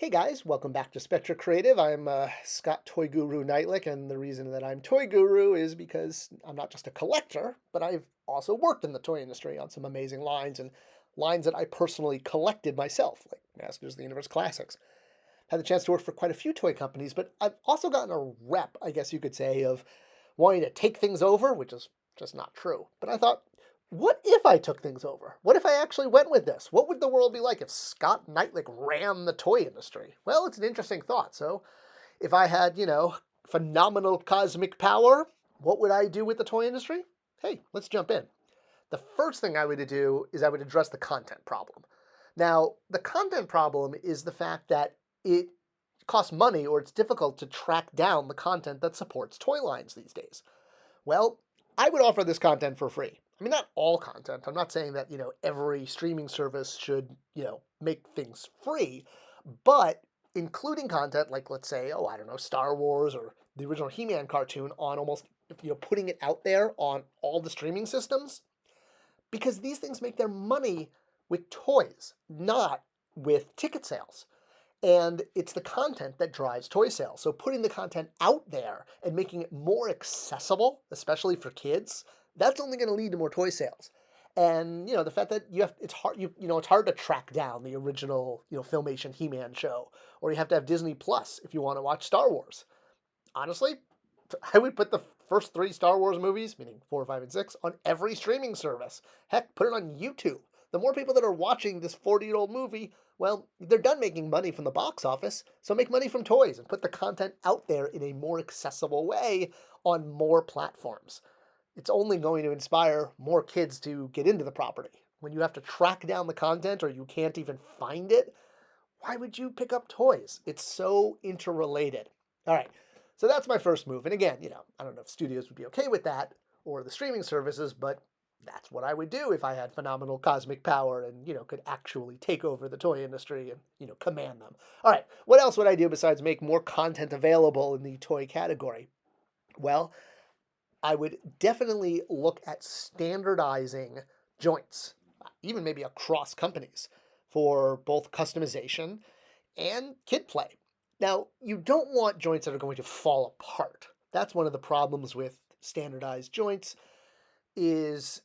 Hey guys, welcome back to Spectra Creative. I'm Scott Toy Guru Neitlich, and the reason that I'm Toy Guru is because I'm not just a collector, but I've also worked in the toy industry on some amazing lines and lines that I personally collected myself, like Masters of the Universe Classics. Had the chance to work for quite a few toy companies, but I've also gotten a rep, I guess you could say, of wanting to take things over, which is just not true. But I thought, what if I took things over? What if I actually went with this? What would the world be like if Scott Neitlich ran the toy industry? Well, it's an interesting thought. So, if I had, phenomenal cosmic power, what would I do with the toy industry? Hey, let's jump in. The first thing I would do is I would address the content problem. Now, the content problem is the fact that it costs money or it's difficult to track down the content that supports toy lines these days. Well, I would offer this content for free. I mean, not all content. I'm not saying that, every streaming service should, make things free, but including content like, let's say, oh, I don't know, Star Wars or the original He-Man cartoon on almost, putting it out there on all the streaming systems, because these things make their money with toys, not with ticket sales. And it's the content that drives toy sales. So putting the content out there and making it more accessible, especially for kids, that's only going to lead to more toy sales. And the fact that it's hard it's hard to track down the original Filmation He-Man show, or you have to have Disney Plus if you want to watch Star Wars. Honestly, I would put the first three Star Wars movies, meaning 4, 5, and 6, on every streaming service. Heck, put it on YouTube. The more people that are watching this 40-year-old movie, well, they're done making money from the box office, so make money from toys and put the content out there in a more accessible way on more platforms. It's only going to inspire more kids to get into the property. When you have to track down the content or you can't even find it, why would you pick up toys? It's so interrelated. All right, so that's my first move. And again, I don't know if studios would be okay with that or the streaming services, but that's what I would do if I had phenomenal cosmic power and, could actually take over the toy industry and, command them. All right, what else would I do besides make more content available in the toy category? Well, I would definitely look at standardizing joints, even maybe across companies, for both customization and kid play. Now, you don't want joints that are going to fall apart. That's one of the problems with standardized joints is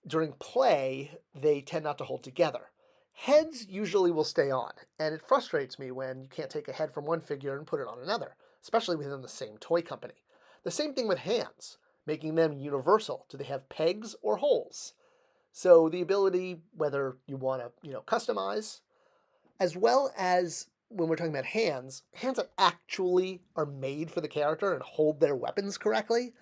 during play, they tend not to hold together. Heads usually will stay on, and it frustrates me when you can't take a head from one figure and put it on another, especially within the same toy company. The same thing with hands, making them universal. Do they have pegs or holes? So the ability, whether you want to, customize, as well as when we're talking about hands that actually are made for the character and hold their weapons correctly.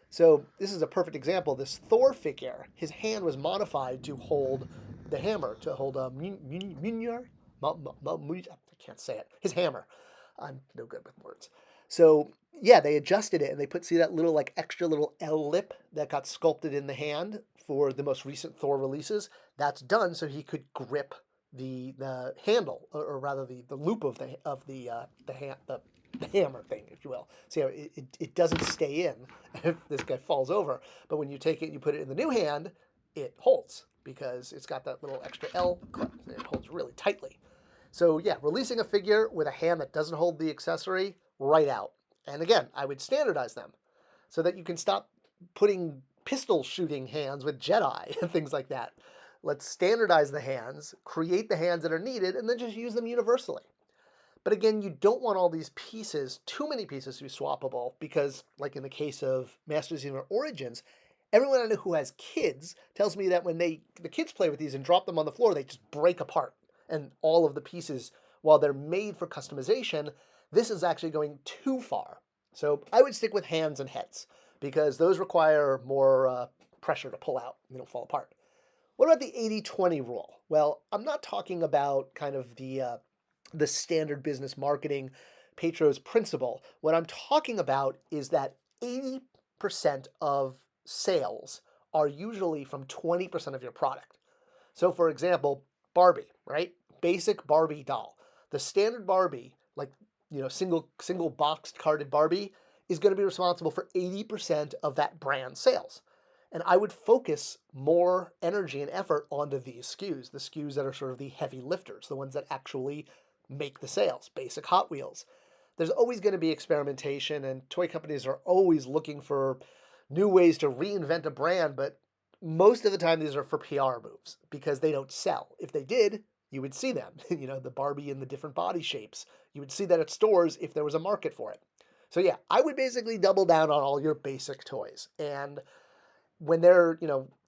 So this is a perfect example. This Thor figure, his hand was modified to hold the hammer, to hold a Mjolnir? I can't say it. His hammer. I'm no good with words. So yeah, they adjusted it and they see that little extra little L lip that got sculpted in the hand for the most recent Thor releases. That's done so he could grip the handle, or rather the loop of the hammer thing, if you will. See how it doesn't stay in if this guy falls over, but when you take it, you put it in the new hand, it holds because it's got that little extra L clip. It holds really tightly. So yeah, releasing a figure with a hand that doesn't hold the accessory, right out. And again, I would standardize them so that you can stop putting pistol shooting hands with Jedi and things like that. Let's standardize the hands, create the hands that are needed, and then just use them universally. But again, you don't want all these pieces, too many pieces to be swappable, because like in the case of Masters of the Universe Origins, everyone I know who has kids tells me that when the kids play with these and drop them on the floor, they just break apart. And all of the pieces, while they're made for customization, this is actually going too far. So I would stick with hands and heads, because those require more pressure to pull out. They don't fall apart. What about the 80-20 rule? Well, I'm not talking about kind of the standard business marketing Petros principle. What I'm talking about is that 80% of sales are usually from 20% of your product. So for example, Barbie, right? Basic Barbie doll. The standard Barbie, like, single boxed carded Barbie, is going to be responsible for 80% of that brand sales. And I would focus more energy and effort onto these SKUs, the SKUs that are sort of the heavy lifters, the ones that actually make the sales, basic Hot Wheels. There's always going to be experimentation, and toy companies are always looking for new ways to reinvent a brand, but most of the time these are for PR moves because they don't sell. If they did, you would see them, the Barbie in the different body shapes. You would see that at stores if there was a market for it. So yeah, I would basically double down on all your basic toys. And when they're,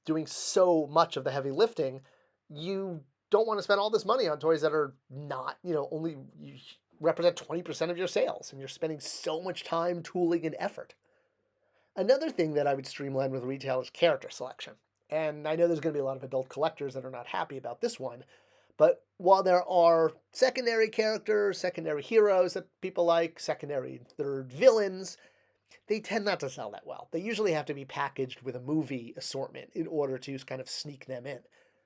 doing so much of the heavy lifting, you don't want to spend all this money on toys that are not, only represent 20% of your sales, and you're spending so much time, tooling, and effort. Another thing that I would streamline with retail is character selection. And I know there's going to be a lot of adult collectors that are not happy about this one, but while there are secondary characters, secondary heroes that people like, secondary and third villains, they tend not to sell that well. They usually have to be packaged with a movie assortment in order to kind of sneak them in.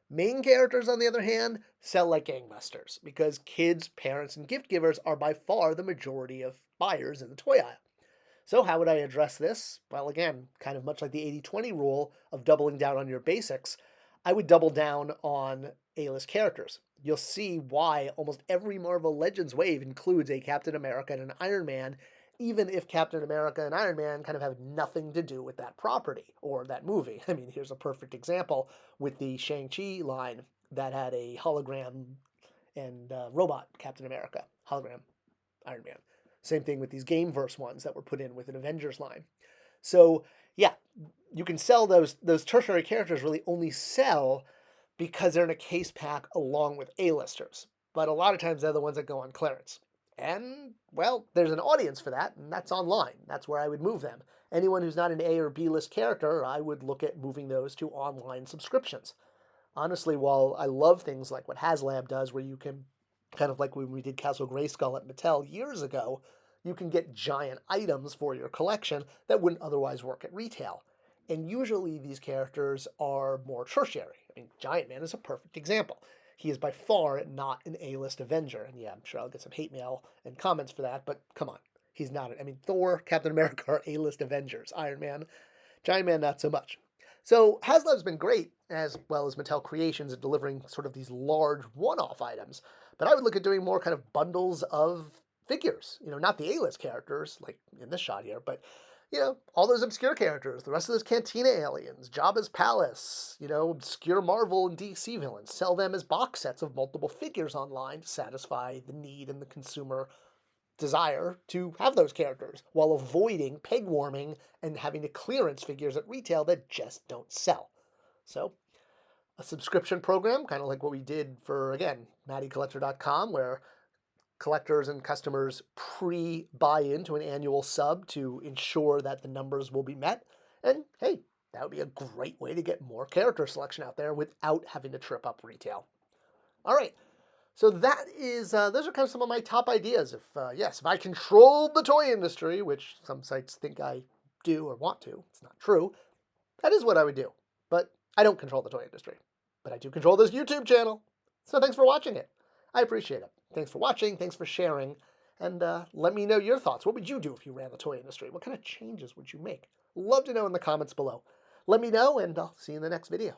Main characters, on the other hand, sell like gangbusters because kids, parents, and gift givers are by far the majority of buyers in the toy aisle. So how would I address this? Well, again, kind of much like the 80-20 rule of doubling down on your basics, I would double down on A-list characters. You'll see why almost every Marvel Legends wave includes a Captain America and an Iron Man, even if Captain America and Iron Man kind of have nothing to do with that property or that movie. I mean, here's a perfect example with the Shang-Chi line that had a hologram and robot Captain America, hologram Iron Man. Same thing with these Gameverse ones that were put in with an Avengers line. So yeah, you can sell those tertiary characters really only sell because they're in a case pack along with A-listers. But a lot of times they're the ones that go on clearance. And, well, there's an audience for that, and that's online. That's where I would move them. Anyone who's not an A or B list character, I would look at moving those to online subscriptions. Honestly, while I love things like what HasLab does, where you can, kind of like when we did Castle Grayskull at Mattel years ago, you can get giant items for your collection that wouldn't otherwise work at retail. And usually these characters are more tertiary. I mean, Giant Man is a perfect example. He is by far not an A-list Avenger. And yeah, I'm sure I'll get some hate mail and comments for that, but come on. He's not. I mean, Thor, Captain America are A-list Avengers. Iron Man, Giant Man, not so much. So HasLab's been great, as well as Mattel Creations, at delivering sort of these large one-off items. But I would look at doing more kind of bundles of figures. Not the A-list characters, like in this shot here, but all those obscure characters, the rest of those Cantina aliens, Jabba's Palace, obscure Marvel and DC villains. Sell them as box sets of multiple figures online to satisfy the need and the consumer desire to have those characters while avoiding peg warming and having to clearance figures at retail that just don't sell. So, a subscription program, kind of like what we did for, again, MattyCollector.com, where collectors and customers pre-buy into an annual sub to ensure that the numbers will be met. And hey, that would be a great way to get more character selection out there without having to trip up retail. All right, so that is those are kind of some of my top ideas. If I controlled the toy industry, which some sites think I do or want to, it's not true. That is what I would do. But I don't control the toy industry. But I do control this YouTube channel. So thanks for watching it. I appreciate it. Thanks for watching. Thanks for sharing. And let me know your thoughts. What would you do if you ran the toy industry? What kind of changes would you make? Love to know in the comments below. Let me know, and I'll see you in the next video.